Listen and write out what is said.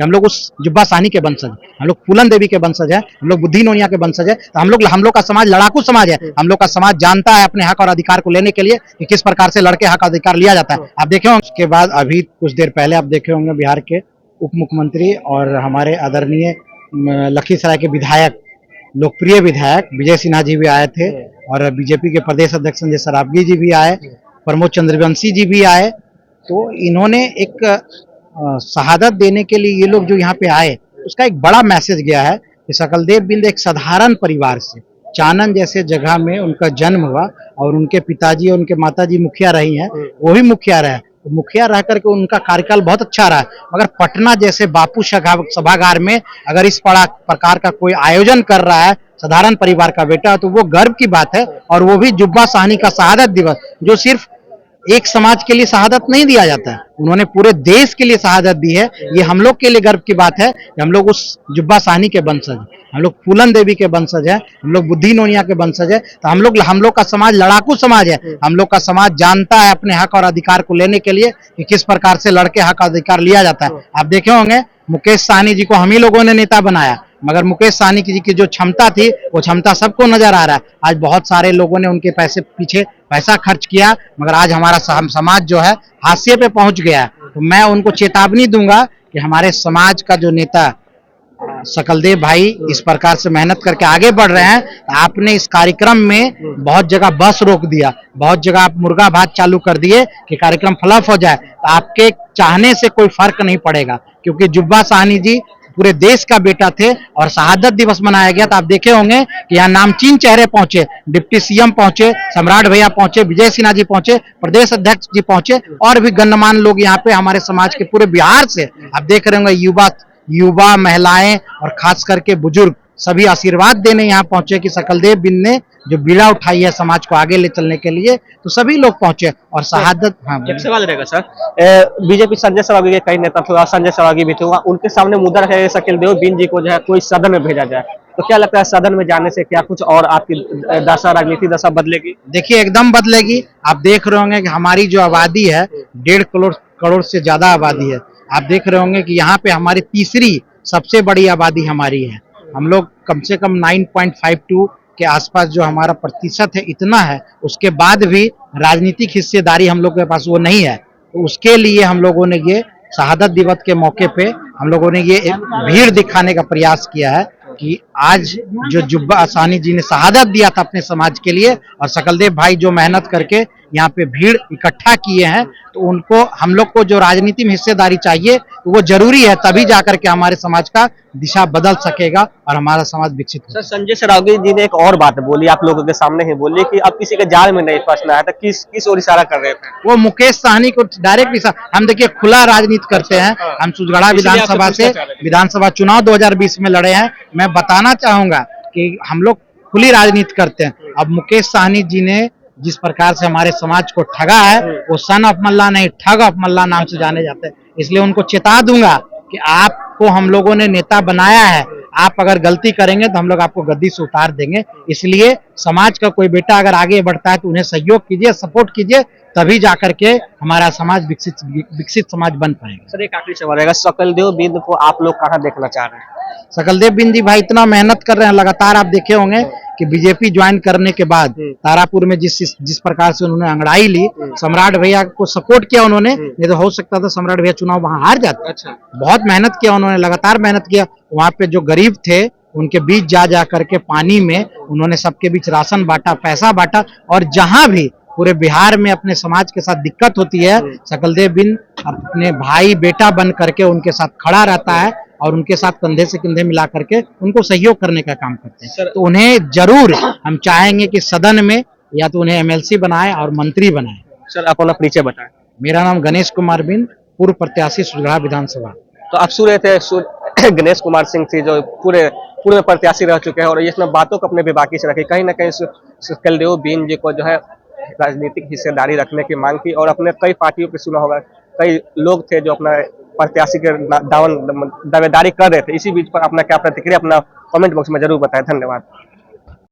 कि हम लोग उस जुब्बा साहनी के वंशज हैं, हम लोग फूलन देवी के वंशज हैं, हम लोग बुद्धि नोनिया के वंशज हैं। तो हम लोग का समाज लड़ाकू समाज है। हम लोग का समाज जानता है अपने हक और अधिकार को लेने के लिए कि किस प्रकार से लड़के हक अधिकार लिया जाता है। आप देखे होंगे उसके बाद अभी कुछ देर पहले आप देखे होंगे बिहार के उप मुख्यमंत्री और हमारे आदरणीय लखीसराय के विधायक, लोकप्रिय विधायक विजय सिन्हा जी भी आए थे और बीजेपी के प्रदेश अध्यक्ष संजय सरावगी जी भी आए, प्रमोद चंद्रवंशी जी भी आए। तो इन्होंने एक शहादत देने के लिए ये लोग जो यहाँ पे आए, उसका एक बड़ा मैसेज गया है कि सकलदेव बिंद एक साधारण परिवार से, चानन जैसे जगह में उनका जन्म हुआ और उनके पिताजी और उनके माताजी मुखिया रही हैं, वो भी मुखिया रहे। तो मुखिया रह करके उनका कार्यकाल बहुत अच्छा रहा, मगर पटना जैसे बापू सभागार में अगर इस प्रकार का कोई आयोजन कर रहा है साधारण परिवार का बेटा, तो वो गर्व की बात है। और वो भी जुब्बा साहनी का शहादत दिवस, जो सिर्फ एक समाज के लिए शहादत नहीं दिया जाता है, उन्होंने पूरे देश के लिए शहादत दी है। ये हम लोग के लिए गर्व की बात है कि हम लोग उस जुब्बा साहनी के वंशज हैं, हम लोग फूलन देवी के वंशज हैं, हम लोग बुद्धि नोनिया के वंशज हैं। तो हम लोग का समाज लड़ाकू समाज है। हम लोग का समाज जानता है अपने हक और अधिकार को लेने के लिए कि किस प्रकार से लड़के हक अधिकार लिया जाता है। आप देखे होंगे मुकेश सहनी जी को हम ही लोगों ने नेता बनाया, मगर मुकेश सहनी जी की जो क्षमता थी वो क्षमता सबको नजर आ रहा है। आज बहुत सारे लोगों ने उनके पीछे पैसा खर्च किया, मगर आज हमारा समाज जो है हाशिए पे पहुंच गया है। तो मैं उनको चेतावनी दूंगा कि हमारे समाज का जो नेता सकलदेव भाई इस प्रकार से मेहनत करके आगे बढ़ रहे हैं। आपने इस कार्यक्रम में बहुत जगह बस रोक दिया, बहुत जगह आप मुर्गा भात चालू कर दिए कि कार्यक्रम फ्लॉप हो जाए। तो आपके चाहने से कोई फर्क नहीं पड़ेगा, क्योंकि जुब्बा साहनी जी पूरे देश का बेटा थे और शहादत दिवस मनाया गया। तो आप देखे होंगे कि यहाँ नामचीन चेहरे पहुंचे, डिप्टी सीएम पहुंचे, सम्राट भैया पहुंचे, विजय सिन्हा जी पहुंचे, प्रदेश अध्यक्ष जी पहुंचे और भी गणमान्य लोग यहाँ पे हमारे समाज के पूरे बिहार से। आप देख रहे होंगे युवा महिलाएं और खास करके बुजुर्ग सभी आशीर्वाद देने यहाँ पहुंचे कि सकलदेव बिंद ने जो बीड़ा उठाई है समाज को आगे ले चलने के लिए, तो सभी लोग पहुंचे और शहादत। हाँ, एक सवाल रहेगा सर, बीजेपी संजय सरावगी के कई नेता थे, संजय सरावगी भी थे, उनके सामने मुद्दा रखा सकलदेव बिंद जी को जो है कोई सदन में भेजा जाए, तो क्या लगता है सदन में जाने से क्या कुछ और आपकी दशा, राजनीति दशा बदलेगी? देखिए एकदम बदलेगी। आप देख रहे होंगे कि हमारी जो आबादी है 1.5 करोड़ से ज्यादा आबादी है। आप देख रहे होंगे कि यहाँ पे हमारी तीसरी सबसे बड़ी आबादी हमारी है। हम लोग कम से कम 9.52 के आसपास जो हमारा प्रतिशत है इतना है, उसके बाद भी राजनीतिक हिस्सेदारी हम लोग के पास वो नहीं है। तो उसके लिए हम लोगों ने ये शहादत दिवस के मौके पे हम लोगों ने ये एक भीड़ दिखाने का प्रयास किया है कि आज जो जुब्बा साहनी जी ने शहादत दिया था अपने समाज के लिए और सकलदेव भाई जो मेहनत करके यहाँ पे भीड़ इकट्ठा किए हैं, तो उनको हम लोग को जो राजनीति में हिस्सेदारी चाहिए तो वो जरूरी है, तभी जाकर के हमारे समाज का दिशा बदल सकेगा और हमारा समाज विकसित होगा। सर, संजय सरावगी जी ने एक और बात बोली, आप लोगों के सामने ही बोली कि अब किसी के जाल में नहीं फंसना है, तो किस ओर इशारा कर रहे थे? वो मुकेश सहनी को डायरेक्ट हम देखिए खुला राजनीति करते हैं। हम सुजगढ़ा विधानसभा से विधानसभा चुनाव 2020 में लड़े हैं। मैं बताना चाहूंगा कि हम लोग खुली राजनीति करते हैं। अब मुकेश सहनी जी ने जिस प्रकार से हमारे समाज को ठगा है, वो सन ऑफ मल्ला नहीं, ठग ऑफ मल्ला नाम से जाने जाते हैं। इसलिए उनको चेता दूंगा कि आपको हम लोगों ने नेता बनाया है, आप अगर गलती करेंगे तो हम लोग आपको गद्दी से उतार देंगे। इसलिए समाज का कोई बेटा अगर आगे बढ़ता है तो उन्हें सहयोग कीजिए, सपोर्ट कीजिए, तभी जाकर के हमारा समाज विकसित समाज बन पाएगा। सर, एक आखिरी सवाल रहेगा, सकलदेव बिंद को आप लोग कहाँ देखना चाह रहे हैं? सकलदेव बिंद जी भाई इतना मेहनत कर रहे हैं लगातार। आप देखे होंगे कि बीजेपी ज्वाइन करने के बाद तारापुर में जिस प्रकार से उन्होंने अंगड़ाई ली, सम्राट भैया को सपोर्ट किया उन्होंने, नहीं तो हो सकता था सम्राट भैया चुनाव वहां हार जाते। अच्छा, बहुत मेहनत किया उन्होंने, लगातार मेहनत किया। वहां पे जो गरीब थे उनके बीच जा करके पानी में उन्होंने सबके बीच राशन बांटा, पैसा बांटा। और जहां भी पूरे बिहार में अपने समाज के साथ दिक्कत होती है, सकलदेव बिंद अपने भाई बेटा बन करके उनके साथ खड़ा रहता है और उनके साथ कंधे से कंधे मिला करके उनको सहयोग करने का काम करते हैं। तो उन्हें जरूर हम चाहेंगे कि सदन में या तो उन्हें एमएलसी बनाए और मंत्री बनाए। सर, आप अपना परिचय बताएं। मेरा नाम गणेश कुमार बिंद, पूर्व प्रत्याशी सुजगढ़ा विधानसभा। तो आप सुन रहे थे गणेश कुमार सिंह थी, जो पूरे प्रत्याशी रह चुके हैं और इसमें बातों को अपने विबाकी से रखी। कहीं ना कहीं सकलदेव बिंद जी को जो है राजनीतिक हिस्सेदारी रखने की मांग की और अपने कई पार्टियों पे सुना होगा, कई लोग थे जो अपना प्रत्याशी के दावेदारी कर रहे थे। इसी बीच पर अपना क्या प्रतिक्रिया अपना कमेंट बॉक्स में जरूर बताएं। धन्यवाद।